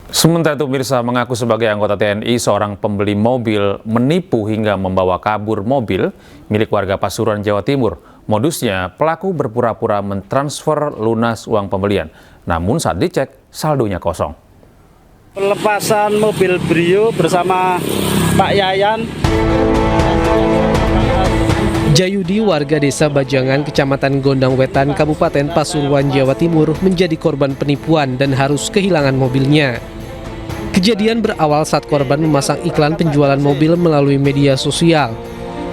Sementara itu pemirsa mengaku sebagai anggota TNI, seorang pembeli mobil menipu hingga membawa kabur mobil milik warga Pasuruan, Jawa Timur. Modusnya, pelaku berpura-pura mentransfer lunas uang pembelian. Namun saat dicek, saldonya kosong. Pelepasan mobil Brio bersama Pak Yayan. Jayudi, warga desa Bajangan, Kecamatan Gondang Wetan, Kabupaten Pasuruan, Jawa Timur, menjadi korban penipuan dan harus kehilangan mobilnya. Kejadian berawal saat korban memasang iklan penjualan mobil melalui media sosial.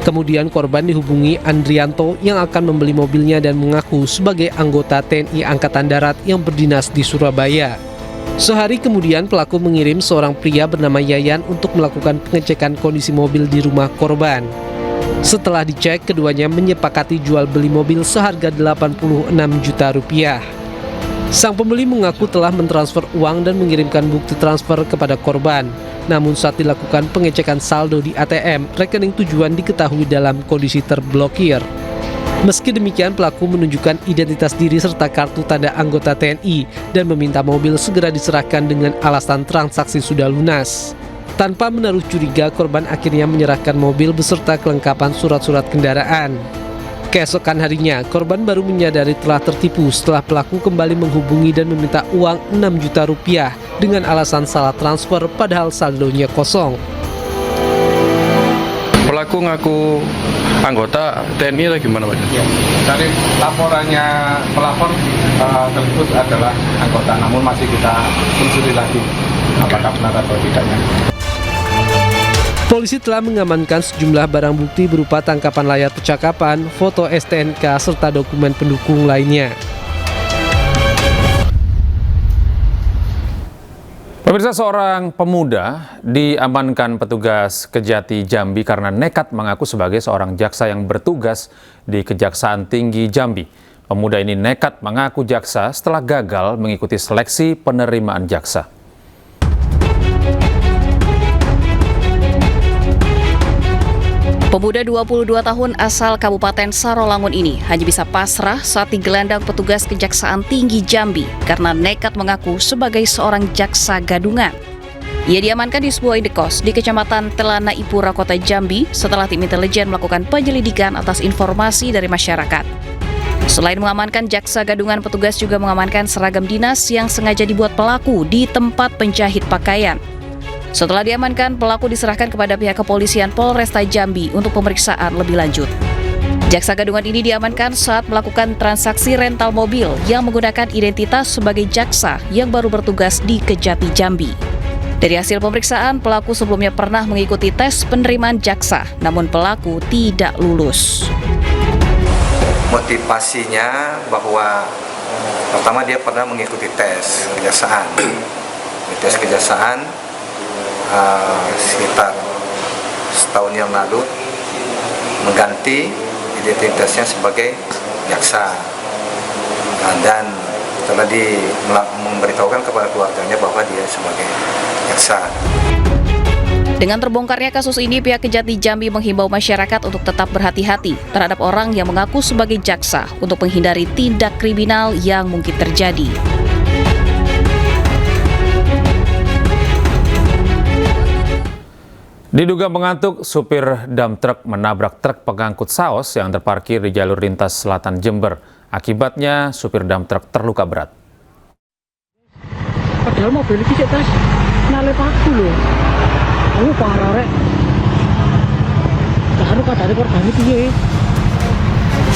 Kemudian korban dihubungi Andrianto yang akan membeli mobilnya dan mengaku sebagai anggota TNI Angkatan Darat yang berdinas di Surabaya. Sehari kemudian pelaku mengirim seorang pria bernama Yayan untuk melakukan pengecekan kondisi mobil di rumah korban. Setelah dicek, keduanya menyepakati jual beli mobil seharga 86 juta rupiah. Sang pembeli mengaku telah mentransfer uang dan mengirimkan bukti transfer kepada korban. Namun saat dilakukan pengecekan saldo di ATM, rekening tujuan diketahui dalam kondisi terblokir. Meski demikian, pelaku menunjukkan identitas diri serta kartu tanda anggota TNI dan meminta mobil segera diserahkan dengan alasan transaksi sudah lunas. Tanpa menaruh curiga, korban akhirnya menyerahkan mobil beserta kelengkapan surat-surat kendaraan. Keesokan harinya, korban baru menyadari telah tertipu setelah pelaku kembali menghubungi dan meminta uang 6 juta rupiah dengan alasan salah transfer padahal saldonya kosong. Pelaku ngaku anggota TNI atau gimana Pak? Ya, dari laporannya pelapor tersebut adalah anggota, namun masih kita telusuri lagi apakah benar atau tidaknya. Polisi telah mengamankan sejumlah barang bukti berupa tangkapan layar percakapan, foto STNK, serta dokumen pendukung lainnya. Pemirsa, seorang pemuda diamankan petugas Kejati Jambi karena nekat mengaku sebagai seorang jaksa yang bertugas di Kejaksaan Tinggi Jambi. Pemuda ini nekat mengaku jaksa setelah gagal mengikuti seleksi penerimaan jaksa. Pemuda 22 tahun asal Kabupaten Sarolangun ini hanya bisa pasrah saat digelandang petugas Kejaksaan Tinggi Jambi karena nekat mengaku sebagai seorang jaksa gadungan. Ia diamankan di sebuah indekos di Kecamatan Telana Ipura, Kota Jambi setelah tim intelijen melakukan penyelidikan atas informasi dari masyarakat. Selain mengamankan jaksa gadungan, petugas juga mengamankan seragam dinas yang sengaja dibuat pelaku di tempat penjahit pakaian. Setelah diamankan, pelaku diserahkan kepada pihak kepolisian Polresta Jambi untuk pemeriksaan lebih lanjut. Jaksa gadungan ini diamankan saat melakukan transaksi rental mobil yang menggunakan identitas sebagai jaksa yang baru bertugas di Kejati Jambi. Dari hasil pemeriksaan, pelaku sebelumnya pernah mengikuti tes penerimaan jaksa, namun pelaku tidak lulus. Motivasinya bahwa pertama dia pernah mengikuti tes kejaksaan. Tes kejaksaan sekitar setahun yang lalu mengganti identitasnya sebagai jaksa, dan setelah memberitahukan kepada keluarganya bahwa dia sebagai jaksa. Dengan terbongkarnya kasus ini, pihak Kejati Jambi menghimbau masyarakat untuk tetap berhati-hati terhadap orang yang mengaku sebagai jaksa untuk menghindari tindak kriminal yang mungkin terjadi. Diduga mengantuk, supir dump truck menabrak truk pengangkut saus yang terparkir di jalur lintas selatan Jember. Akibatnya, supir dump truck terluka berat. Padahal mobil ini cek tas nalep aku loh. Aku parah rek. Baru kadang korban piye.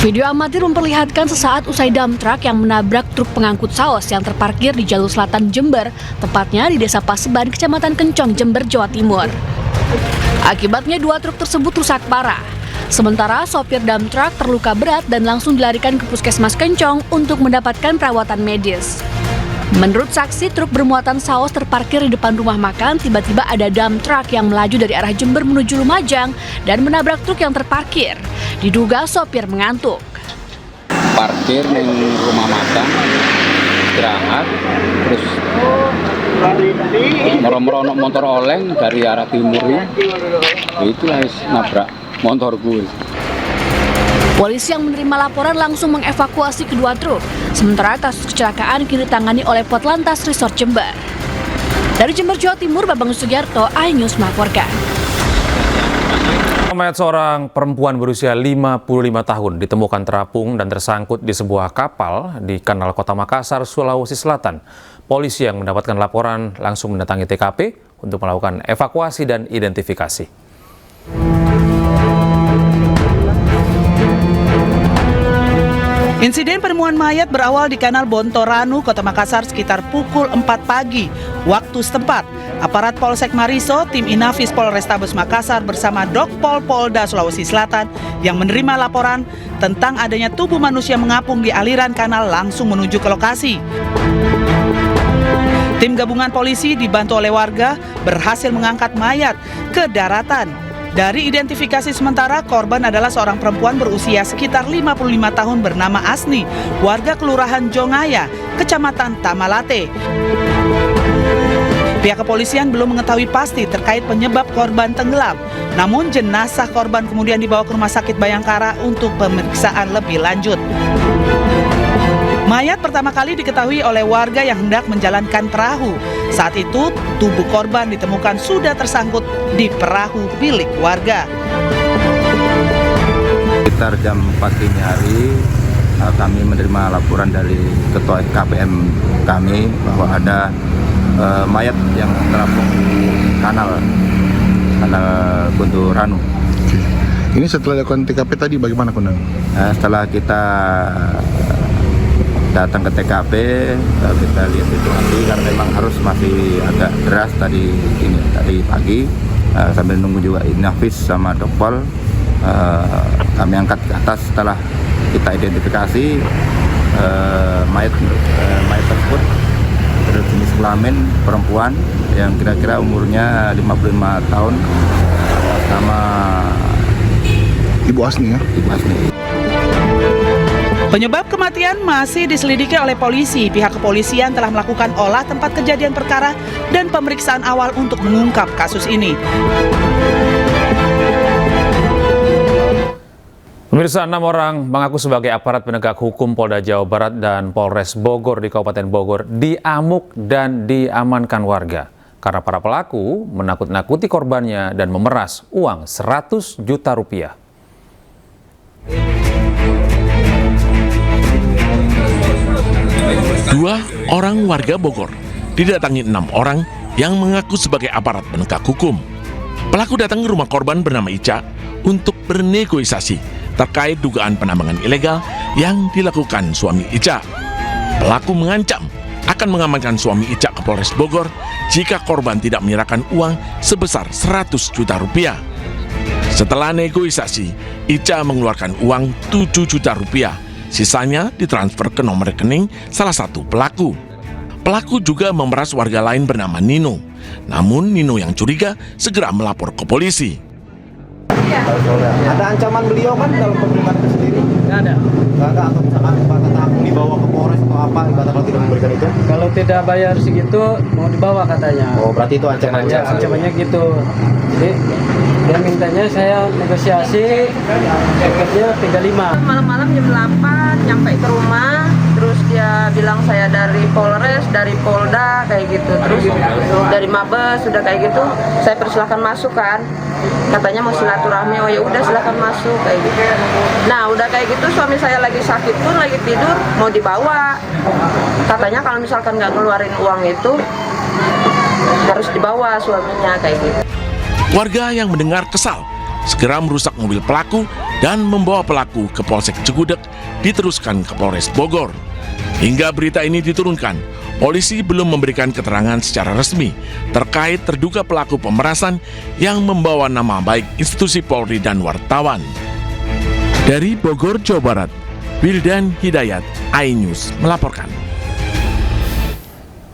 Video amatir memperlihatkan sesaat usai dump truck yang menabrak truk pengangkut saus yang terparkir di jalur selatan Jember, tepatnya di Desa Paseban, Kecamatan Kencong, Jember, Jawa Timur. Akibatnya dua truk tersebut rusak parah. Sementara sopir dump truck terluka berat dan langsung dilarikan ke Puskesmas Kencong untuk mendapatkan perawatan medis. Menurut saksi, truk bermuatan saus terparkir di depan rumah makan. Tiba-tiba ada dump truck yang melaju dari arah Jember menuju Lumajang dan menabrak truk yang terparkir. Diduga sopir mengantuk. Parkir di rumah makan, istirahat, terus merono motor oleng dari arah timur, itulah nabrak motor gue. Polisi yang menerima laporan langsung mengevakuasi kedua truk. Sementara kasus kecelakaan kini ditangani oleh Potlantas Resort Jember. Dari Jember, Jawa Timur, Babang Sugiarto, iNews melaporkan. Mayat seorang perempuan berusia 55 tahun ditemukan terapung dan tersangkut di sebuah kapal di Kanal Kota Makassar, Sulawesi Selatan. Polisi yang mendapatkan laporan langsung mendatangi TKP untuk melakukan evakuasi dan identifikasi. Insiden penemuan mayat berawal di Kanal Bontoranu, Kota Makassar sekitar pukul 4 pagi waktu setempat. Aparat Polsek Mariso, tim Inafis Polrestabes Makassar bersama Dokpol Polda Sulawesi Selatan yang menerima laporan tentang adanya tubuh manusia mengapung di aliran kanal langsung menuju ke lokasi. Tim gabungan polisi dibantu oleh warga berhasil mengangkat mayat ke daratan. Dari identifikasi sementara, korban adalah seorang perempuan berusia sekitar 55 tahun bernama Asni, warga Kelurahan Jongaya, Kecamatan Tamalate. Pihak kepolisian belum mengetahui pasti terkait penyebab korban tenggelam. Namun jenazah korban kemudian dibawa ke Rumah Sakit Bayangkara untuk pemeriksaan lebih lanjut. Mayat pertama kali diketahui oleh warga yang hendak menjalankan perahu. Saat itu, tubuh korban ditemukan sudah tersangkut di perahu milik warga. Sekitar jam 4 dini hari, kami menerima laporan dari Ketua KPM kami bahwa ada mayat yang terapung di kanal Bontoranu. Ini setelah dilakukan TKP tadi bagaimana Konan? Setelah kita datang ke TKP, kita lihat situasi karena memang harus masih agak deras tadi pagi, sambil nunggu juga Inafis sama Dokpol, kami angkat ke atas. Setelah kita identifikasi mayat tersebut berjenis kelamin perempuan yang kira-kira umurnya 55 tahun, sama Ibu Asni ya? Ibu Asni. Penyebab kematian masih diselidiki oleh polisi. Pihak kepolisian telah melakukan olah tempat kejadian perkara dan pemeriksaan awal untuk mengungkap kasus ini. Pemirsa, 6 orang mengaku sebagai aparat penegak hukum Polda Jawa Barat dan Polres Bogor di Kabupaten Bogor diamuk dan diamankan warga karena para pelaku menakut-nakuti korbannya dan memeras uang 100 juta rupiah. Dua orang warga Bogor didatangi 6 orang yang mengaku sebagai aparat penegak hukum. Pelaku datang ke rumah korban bernama Ica untuk bernegosiasi terkait dugaan penambangan ilegal yang dilakukan suami Ica. Pelaku mengancam akan mengamankan suami Ica ke Polres Bogor jika korban tidak menyerahkan uang sebesar 100 juta rupiah. Setelah negosiasi, Ica mengeluarkan uang 7 juta rupiah. Sisanya ditransfer ke nomor rekening salah satu pelaku. Pelaku juga memeras warga lain bernama Nino. Namun Nino yang curiga segera melapor ke polisi. Ada ancaman beliau kan dalam pembukaan itu sendiri? Nggak ada. Nggak ada, atau misalkan kata aku dibawa ke Polres atau apa, kalau tidak memberikan itu? Kalau tidak bayar segitu mau dibawa katanya. Oh, berarti itu ancamannya? Ancamannya gitu. Jadi dia mintanya saya negosiasi tiketnya 35. Malam-malam jam 8 nyampe ke rumah, terus dia bilang saya dari Polres, dari Polda kayak gitu, terus dari Mabes sudah kayak gitu, saya persilahkan masuk kan, katanya mau silaturahmi, oh ya udah silakan masuk kayak gitu. Nah udah kayak gitu suami saya lagi sakit pun lagi tidur mau dibawa, katanya kalau misalkan nggak ngeluarin uang itu harus dibawa suaminya kayak gitu. Warga yang mendengar kesal segera merusak mobil pelaku dan membawa pelaku ke Polsek Cigudeg diteruskan ke Polres Bogor. Hingga berita ini diturunkan, polisi belum memberikan keterangan secara resmi terkait terduga pelaku pemerasan yang membawa nama baik institusi Polri dan wartawan. Dari Bogor, Jawa Barat, Wildan Hidayat, iNews melaporkan.